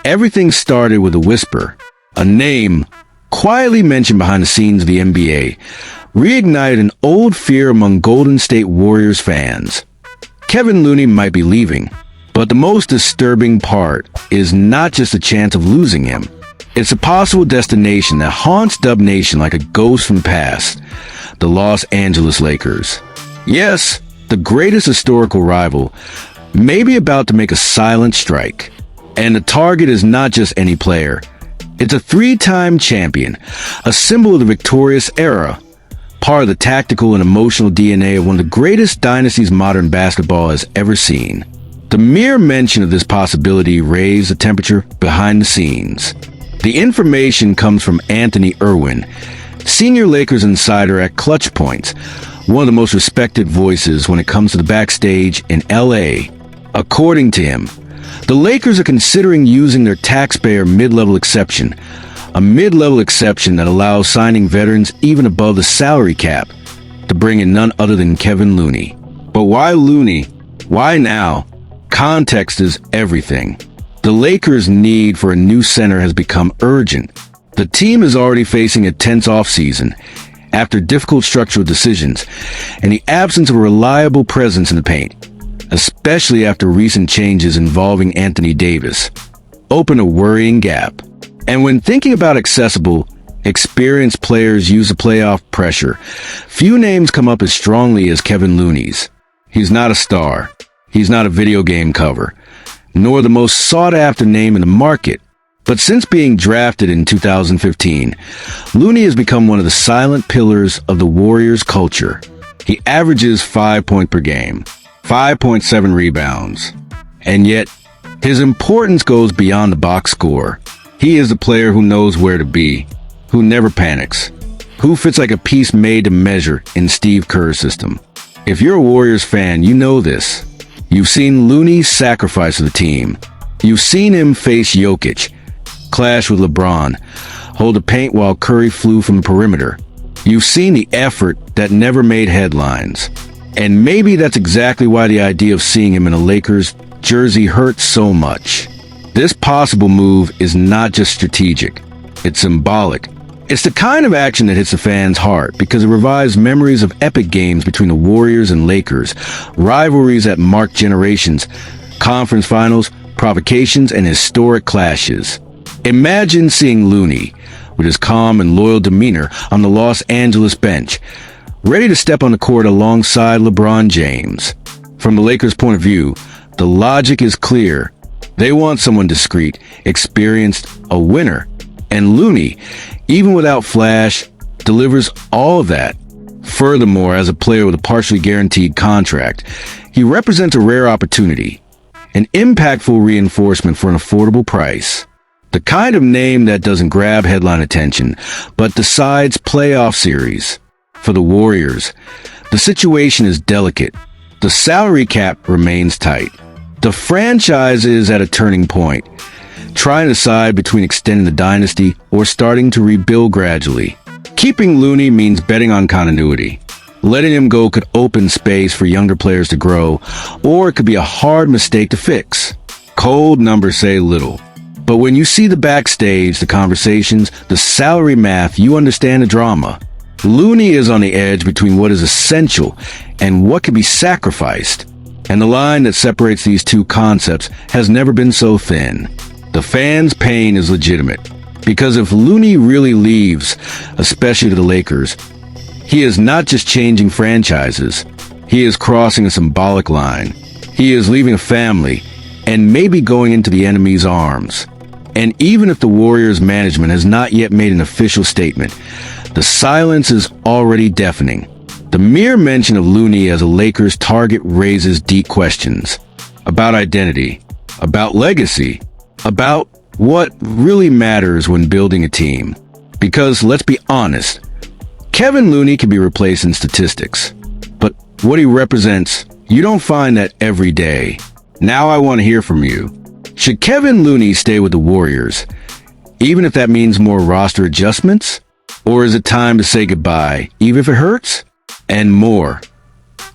Everything started with a whisper, a name quietly mentioned behind the scenes of the NBA, reignited an old fear among Golden State Warriors fans. Kevon Looney might be leaving, but the most disturbing part is not just the chance of losing him. It's a possible destination that haunts Dub Nation like a ghost from the past, the Los Angeles Lakers. Yes, the greatest historical rival may be about to make a silent strike. And the target is not just any player. It's a three-time champion, a symbol of the victorious era, part of the tactical and emotional DNA of one of the greatest dynasties modern basketball has ever seen. The mere mention of this possibility raised the temperature behind the scenes. The information comes from Anthony Irwin, senior Lakers insider at Clutch Points, one of the most respected voices when it comes to the backstage in LA. According to him, the Lakers are considering using their taxpayer mid-level exception, a mid-level exception that allows signing veterans even above the salary cap, to bring in none other than Kevon Looney. But why Looney? Why now? Context is everything. The Lakers' need for a new center has become urgent. The team is already facing a tense offseason after difficult structural decisions and the absence of a reliable presence in the paint, especially after recent changes involving Anthony Davis, open a worrying gap. And when thinking about accessible, experienced players use the playoff pressure, few names come up as strongly as Kevon Looney's. He's not a star. He's not a video game cover, nor the most sought-after name in the market. But since being drafted in 2015, Looney has become one of the silent pillars of the Warriors culture. He averages 5 points per game, 5.7 rebounds. And yet, his importance goes beyond the box score. He is the player who knows where to be, who never panics, who fits like a piece made to measure in Steve Kerr's system. If you're a Warriors fan, you know this. You've seen Looney sacrifice for the team. You've seen him face Jokic, clash with LeBron, hold the paint while Curry flew from the perimeter. You've seen the effort that never made headlines. And maybe that's exactly why the idea of seeing him in a Lakers jersey hurts so much. This possible move is not just strategic, it's symbolic. It's the kind of action that hits the fans' heart because it revives memories of epic games between the Warriors and Lakers, rivalries that marked generations, conference finals, provocations, and historic clashes. Imagine seeing Looney, with his calm and loyal demeanor, on the Los Angeles bench, ready to step on the court alongside LeBron James. From the Lakers' point of view, the logic is clear. They want someone discreet, experienced, a winner. And Looney, even without flash, delivers all of that. Furthermore, as a player with a partially guaranteed contract, he represents a rare opportunity, an impactful reinforcement for an affordable price. The kind of name that doesn't grab headline attention, but decides playoff series. For the Warriors, the situation is delicate. The salary cap remains tight. The franchise is at a turning point, trying to decide between extending the dynasty or starting to rebuild gradually. Keeping Looney means betting on continuity. Letting him go could open space for younger players to grow, or it could be a hard mistake to fix. Cold numbers say little. But when you see the backstage, the conversations, the salary math, you understand the drama. Looney is on the edge between what is essential and what can be sacrificed. And the line that separates these two concepts has never been so thin. The fans' pain is legitimate, because if Looney really leaves, especially to the Lakers, he is not just changing franchises, he is crossing a symbolic line. He is leaving a family, and maybe going into the enemy's arms. And even if the Warriors management has not yet made an official statement, the silence is already deafening. The mere mention of Looney as a Lakers target raises deep questions about identity, about legacy, about what really matters when building a team. Because, let's be honest, Kevon Looney can be replaced in statistics, but what he represents, you don't find that every day. Now I want to hear from you. Should Kevon Looney stay with the Warriors, even if that means more roster adjustments? Or is it time to say goodbye, even if it hurts? And more.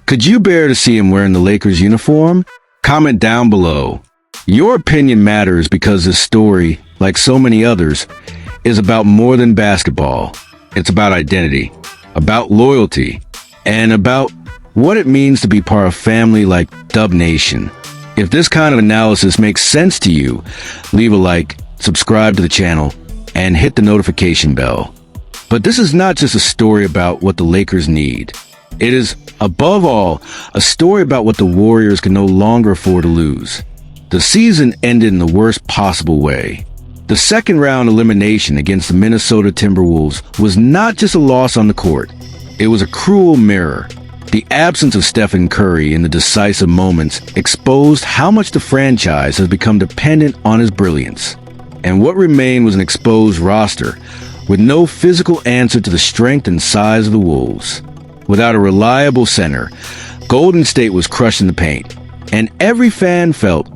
Could you bear to see him wearing the Lakers uniform? Comment down below. Your opinion matters because this story, like so many others, is about more than basketball. It's about identity, about loyalty, and about what it means to be part of a family like Dub Nation. If this kind of analysis makes sense to you, leave a like, subscribe to the channel, and hit the notification bell. But this is not just a story about what the Lakers need. It is, above all, a story about what the Warriors can no longer afford to lose. The season ended in the worst possible way. The second round elimination against the Minnesota Timberwolves was not just a loss on the court. It was a cruel mirror. The absence of Stephen Curry in the decisive moments exposed how much the franchise has become dependent on his brilliance. And what remained was an exposed roster with no physical answer to the strength and size of the Wolves. Without a reliable center, Golden State was crushed in the paint, and every fan felt,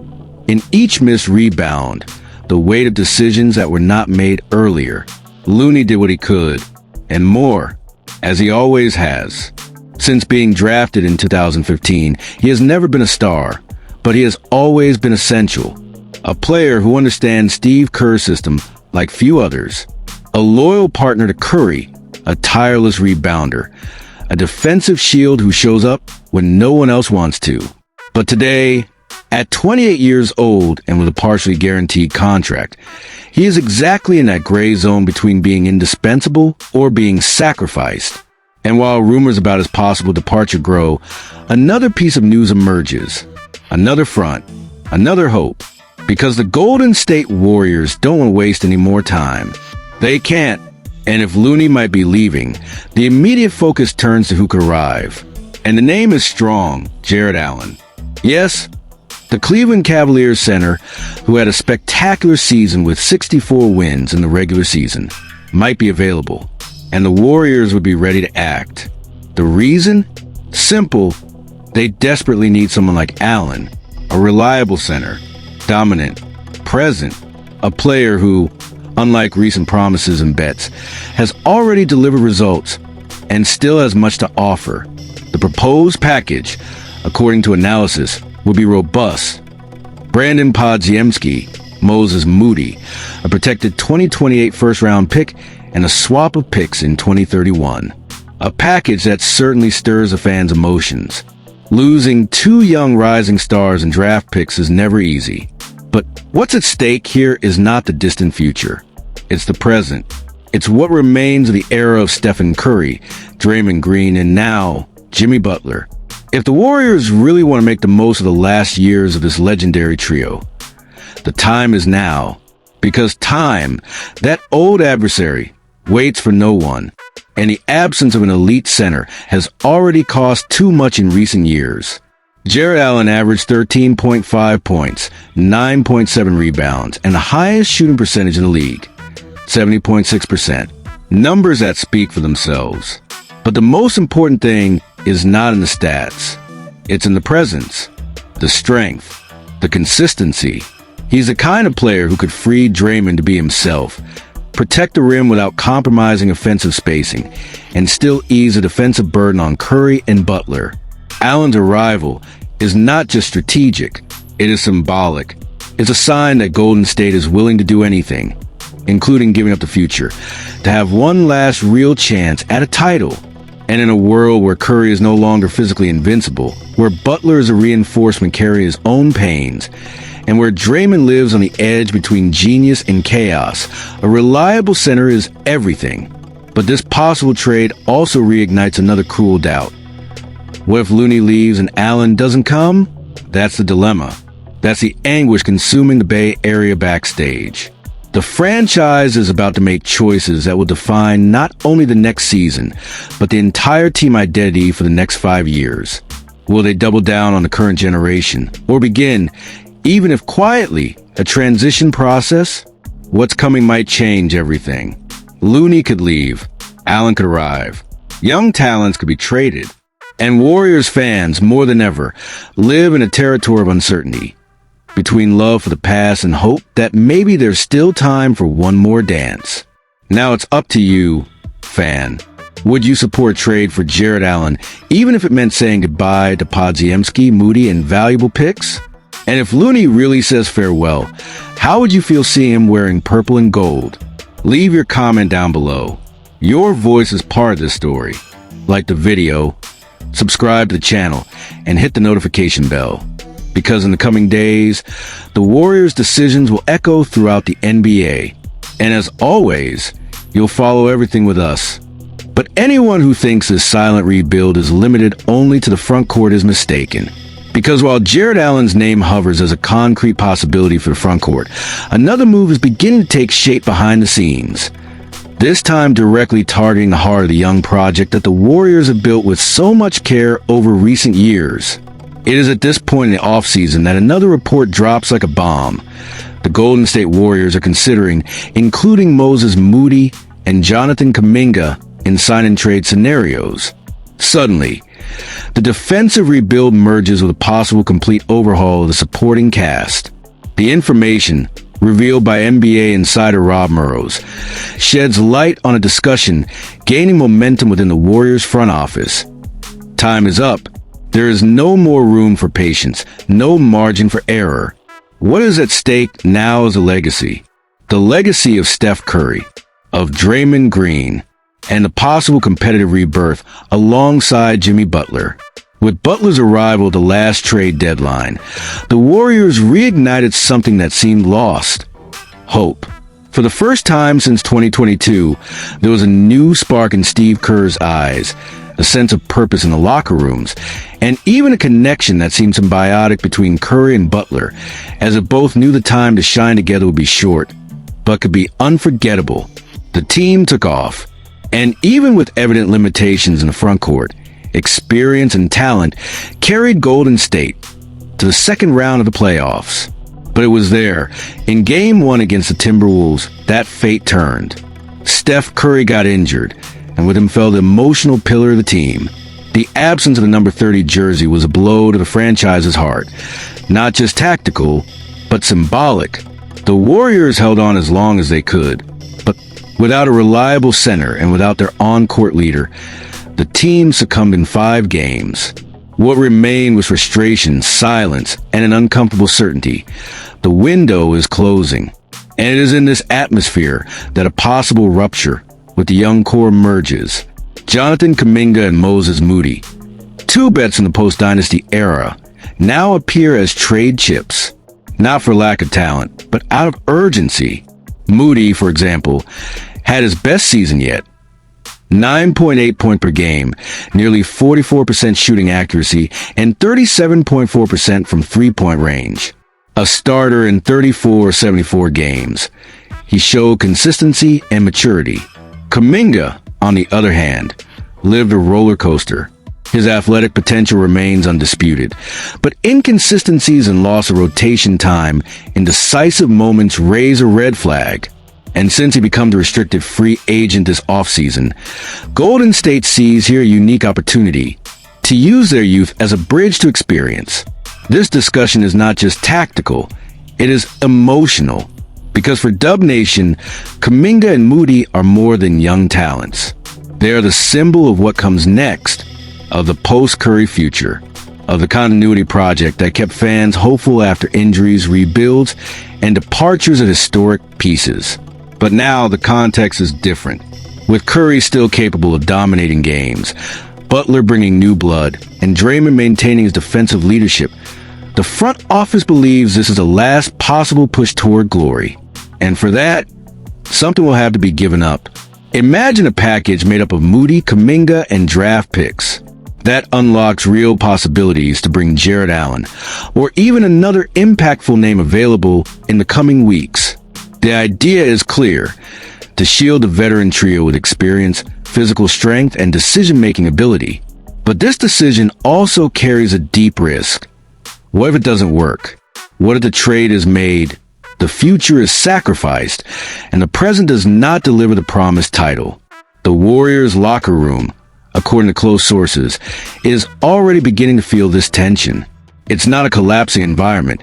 in each missed rebound, the weight of decisions that were not made earlier. Looney did what he could, and more, as he always has. Since being drafted in 2015, he has never been a star, but he has always been essential. A player who understands Steve Kerr's system like few others. A loyal partner to Curry, a tireless rebounder, a defensive shield who shows up when no one else wants to. But today, at 28 years old and with a partially guaranteed contract, he is exactly in that gray zone between being indispensable or being sacrificed. And while rumors about his possible departure grow, another piece of news emerges. Another front, another hope. Because the Golden State Warriors don't want to waste any more time. They can't. And if Looney might be leaving, the immediate focus turns to who could arrive. And the name is strong, Jarrett Allen. Yes, the Cleveland Cavaliers center, who had a spectacular season with 64 wins in the regular season, might be available, and the Warriors would be ready to act. The reason? Simple. They desperately need someone like Allen, a reliable center, dominant, present, a player who, unlike recent promises and bets, has already delivered results and still has much to offer. The proposed package, according to analysis, will be robust. Brandon Podziemski, Moses Moody, a protected 2028 first-round pick, and a swap of picks in 2031. A package that certainly stirs a fan's emotions. Losing two young rising stars and draft picks is never easy. But what's at stake here is not the distant future. It's the present. It's what remains of the era of Stephen Curry, Draymond Green, and now Jimmy Butler. If the Warriors really want to make the most of the last years of this legendary trio, the time is now. Because time, that old adversary, waits for no one. And the absence of an elite center has already cost too much in recent years. Jarrett Allen averaged 13.5 points, 9.7 rebounds, and the highest shooting percentage in the league, 70.6%. Numbers that speak for themselves. But the most important thing is not in the stats. It's in the presence, the strength, the consistency. He's the kind of player who could free Draymond to be himself, protect the rim without compromising offensive spacing, and still ease a defensive burden on Curry and Butler. Allen's arrival is not just strategic, it is symbolic. It's a sign that Golden State is willing to do anything, including giving up the future, to have one last real chance at a title. And in a world where Curry is no longer physically invincible, where Butler is a reinforcement carrying his own pains, and where Draymond lives on the edge between genius and chaos, a reliable center is everything. But this possible trade also reignites another cruel doubt. What if Looney leaves and Allen doesn't come? That's the dilemma. That's the anguish consuming the Bay Area backstage. The franchise is about to make choices that will define not only the next season, but the entire team identity for the next 5 years. Will they double down on the current generation, or begin, even if quietly, a transition process? What's coming might change everything. Looney could leave, Allen could arrive, young talents could be traded, and Warriors fans, more than ever, live in a territory of uncertainty, between love for the past and hope that maybe there's still time for one more dance. Now it's up to you, fan. Would you support a trade for Jarrett Allen, even if it meant saying goodbye to Podziemski, Moody, and valuable picks? And if Looney really says farewell, how would you feel seeing him wearing purple and gold? Leave your comment down below. Your voice is part of this story. Like the video, subscribe to the channel, and hit the notification bell. Because in the coming days, the Warriors' decisions will echo throughout the NBA. And as always, you'll follow everything with us. But anyone who thinks this silent rebuild is limited only to the front court is mistaken. Because while Jarrett Allen's name hovers as a concrete possibility for the front court, another move is beginning to take shape behind the scenes. This time directly targeting the heart of the young project that the Warriors have built with so much care over recent years. It is at this point in the offseason that another report drops like a bomb. The Golden State Warriors are considering including Moody and Jonathan Kuminga in sign-and-trade scenarios. Suddenly, the defensive rebuild merges with a possible complete overhaul of the supporting cast. The information, revealed by NBA insider Rob Murrows, sheds light on a discussion gaining momentum within the Warriors front office. Time is up. There is no more room for patience, no margin for error. What is at stake now is a legacy. The legacy of Steph Curry, of Draymond Green, and the possible competitive rebirth alongside Jimmy Butler. With Butler's arrival at the last trade deadline, the Warriors reignited something that seemed lost: hope. For the first time since 2022, there was a new spark in Steve Kerr's eyes, a sense of purpose in the locker rooms, and even a connection that seemed symbiotic between Curry and Butler, as if both knew the time to shine together would be short, but could be unforgettable. The team took off. And even with evident limitations in the front court, experience and talent carried Golden State to the second round of the playoffs. But it was there, in Game 1 against the Timberwolves, that fate turned. Steph Curry got injured, and with him fell the emotional pillar of the team. The absence of the number 30 jersey was a blow to the franchise's heart. Not just tactical, but symbolic. The Warriors held on as long as they could. But without a reliable center and without their on-court leader, the team succumbed in 5 games. What remained was frustration, silence, and an uncomfortable certainty. The window is closing. And it is in this atmosphere that a possible rupture with the young core emerges. Jonathan Kuminga and Moses Moody, 2 bets in the post-dynasty era, now appear as trade chips. Not for lack of talent, but out of urgency. Moody, for example, had his best season yet. 9.8 points per game, nearly 44% shooting accuracy, and 37.4% from three-point range. A starter in 34-74 games. He showed consistency and maturity. Kuminga, on the other hand, lived a roller coaster. His athletic potential remains undisputed, but inconsistencies and loss of rotation time in decisive moments raise a red flag. And since he becomes a restricted free agent this offseason, Golden State sees here a unique opportunity to use their youth as a bridge to experience. This discussion is not just tactical, it is emotional. Because for Dub Nation, Kuminga and Moody are more than young talents. They are the symbol of what comes next, of the post-Curry future, of the continuity project that kept fans hopeful after injuries, rebuilds, and departures of historic pieces. But now the context is different. With Curry still capable of dominating games, Butler bringing new blood, and Draymond maintaining his defensive leadership, the front office believes this is the last possible push toward glory. And for that, something will have to be given up. Imagine a package made up of Moody, Kuminga, and draft picks. That unlocks real possibilities to bring Jarrett Allen, or even another impactful name available in the coming weeks. The idea is clear: to shield the veteran trio with experience, physical strength, and decision-making ability. But this decision also carries a deep risk. What if it doesn't work? What if the trade is made, the future is sacrificed, and the present does not deliver the promised title? The Warriors' locker room, according to close sources, is already beginning to feel this tension. It's not a collapsing environment.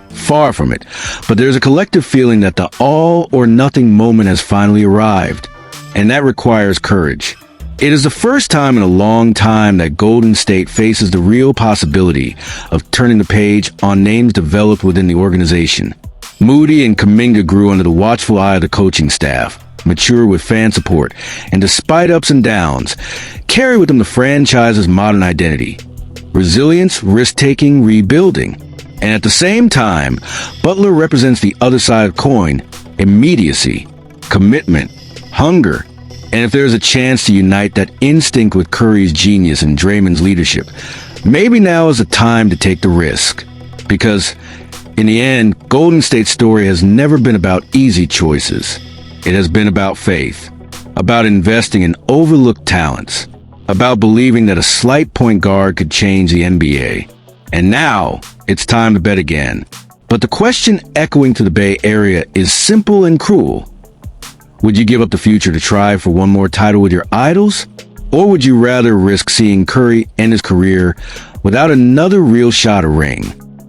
Far from it. But there's a collective feeling that the all-or-nothing moment has finally arrived. And that requires courage. It is the first time in a long time that Golden State faces the real possibility of turning the page on names developed within the organization. Moody and Kuminga grew under the watchful eye of the coaching staff, mature with fan support, and despite ups and downs, carry with them the franchise's modern identity. Resilience, risk-taking, rebuilding. And at the same time, Butler represents the other side of the coin: immediacy, commitment, hunger. And if there's a chance to unite that instinct with Curry's genius and Draymond's leadership, maybe now is the time to take the risk. Because, in the end, Golden State's story has never been about easy choices. It has been about faith, about investing in overlooked talents, about believing that a slight point guard could change the NBA. And now, it's time to bet again. But the question echoing to the Bay Area is simple and cruel. Would you give up the future to try for one more title with your idols? Or would you rather risk seeing Curry end his career without another real shot at a ring?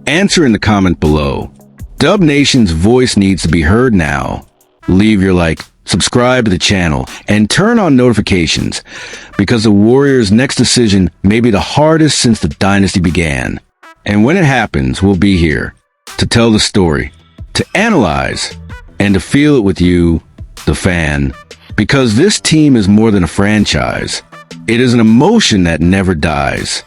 Answer in the comment below. Dub Nation's voice needs to be heard now. Leave your like, subscribe to the channel, and turn on notifications, because the Warriors' next decision may be the hardest since the dynasty began. And when it happens, we'll be here to tell the story, to analyze, and to feel it with you, the fan. Because this team is more than a franchise. It is an emotion that never dies.